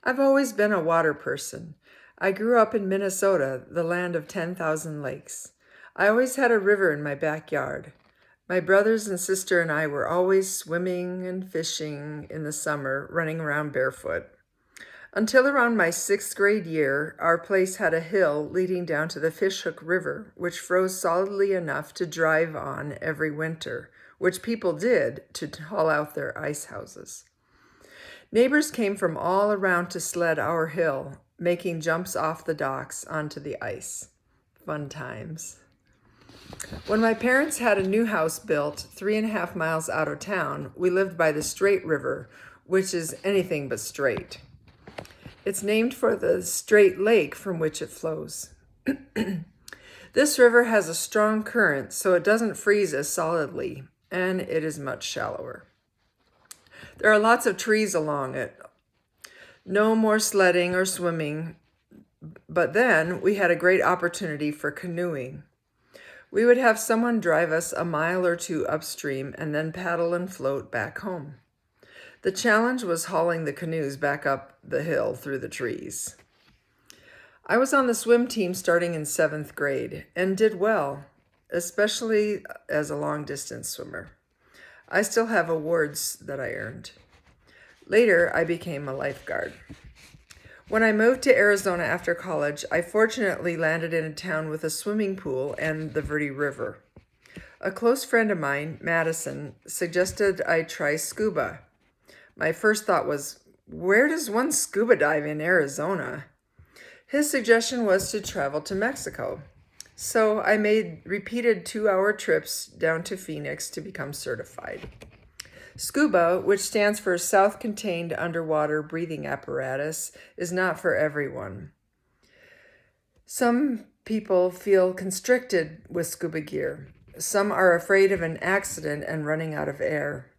I've always been a water person. I grew up in Minnesota, the land of 10,000 lakes. I always had a river in my backyard. My brothers and sister and I were always swimming and fishing in the summer, running around barefoot. Until around my sixth grade year, our place had a hill leading down to the Fishhook River, which froze solidly enough to drive on every winter, which people did to haul out their ice houses. Neighbors came from all around to sled our hill, making jumps off the docks onto the ice. Fun times. When my parents had a new house built 3.5 miles out of town, we lived by the Straight River, which is anything but straight. It's named for the Straight Lake from which it flows. This river has a strong current, so it doesn't freeze as solidly, and it is much shallower. There are lots of trees along it. No more sledding or swimming, but then we had a great opportunity for canoeing. We would have someone drive us a mile or two upstream and then paddle and float back home. The challenge was hauling the canoes back up the hill through the trees. I was on the swim team starting in 7th grade and did well, especially as a long-distance swimmer. I still have awards that I earned. Later, I became a lifeguard. When I moved to Arizona after college, I fortunately landed in a town with a swimming pool and the Verde River. A close friend of mine, Madison, suggested I try scuba. My first thought was, where does one scuba dive in Arizona? His suggestion was to travel to Mexico. So I made repeated 2-hour trips down to Phoenix to become certified. Scuba, which stands for Self-Contained Underwater Breathing Apparatus, is not for everyone. Some people feel constricted with scuba gear. Some are afraid of an accident and running out of air.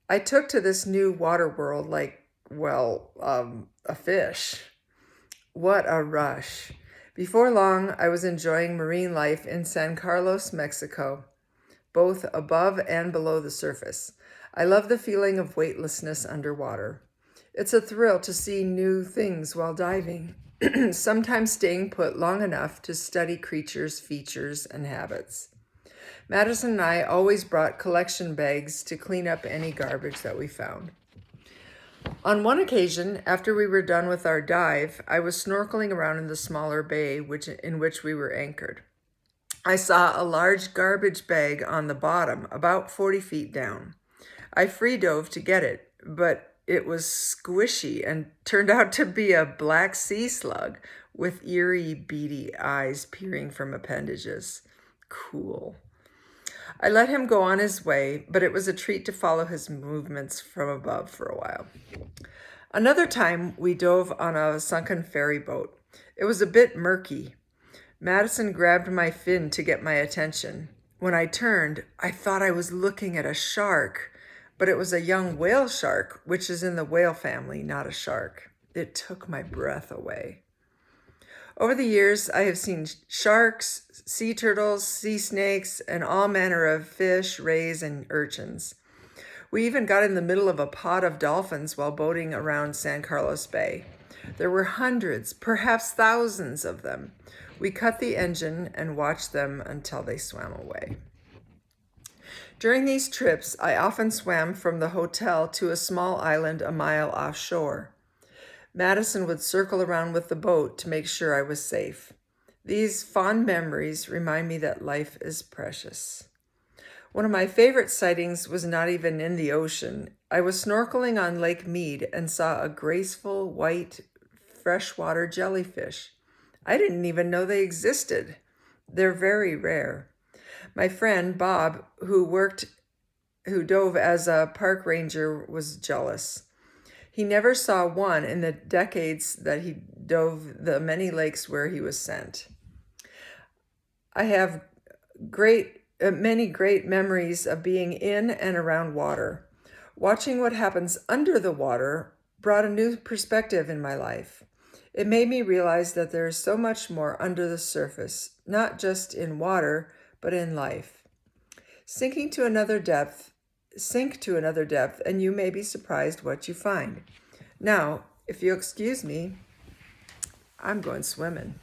I took to this new water world like, a fish. What a rush. Before long, I was enjoying marine life in San Carlos, Mexico, both above and below the surface. I love the feeling of weightlessness underwater. It's a thrill to see new things while diving, sometimes staying put long enough to study creatures' features and habits. Madison and I always brought collection bags to clean up any garbage that we found. On one occasion, after we were done with our dive, I was snorkeling around in the smaller bay in which we were anchored. I saw a large garbage bag on the bottom, about 40 feet down. I free dove to get it, but it was squishy and turned out to be a black sea slug with eerie, beady eyes peering from appendages. Cool. I let him go on his way, but it was a treat to follow his movements from above for a while. Another time, we dove on a sunken ferry boat. It was a bit murky. Madison grabbed my fin to get my attention. When I turned, I thought I was looking at a shark, but it was a young whale shark, which is in the whale family, not a shark. It took my breath away. Over the years, I have seen sharks, sea turtles, sea snakes, and all manner of fish, rays, and urchins. We even got in the middle of a pod of dolphins while boating around San Carlos Bay. There were hundreds, perhaps thousands of them. We cut the engine and watched them until they swam away. During these trips, I often swam from the hotel to a small island a mile offshore. Madison would circle around with the boat to make sure I was safe. These fond memories remind me that life is precious. One of my favorite sightings was not even in the ocean. I was snorkeling on Lake Mead and saw a graceful white freshwater jellyfish. I didn't even know they existed. They're very rare. My friend Bob, who dove as a park ranger, was jealous. He never saw one in the decades that he dove the many lakes where he was sent. I have many great memories of being in and around water. Watching what happens under the water brought a new perspective in my life. It made me realize that there is so much more under the surface, not just in water, but in life. Sink to another depth, and you may be surprised what you find. Now, If you'll excuse me, I'm going swimming.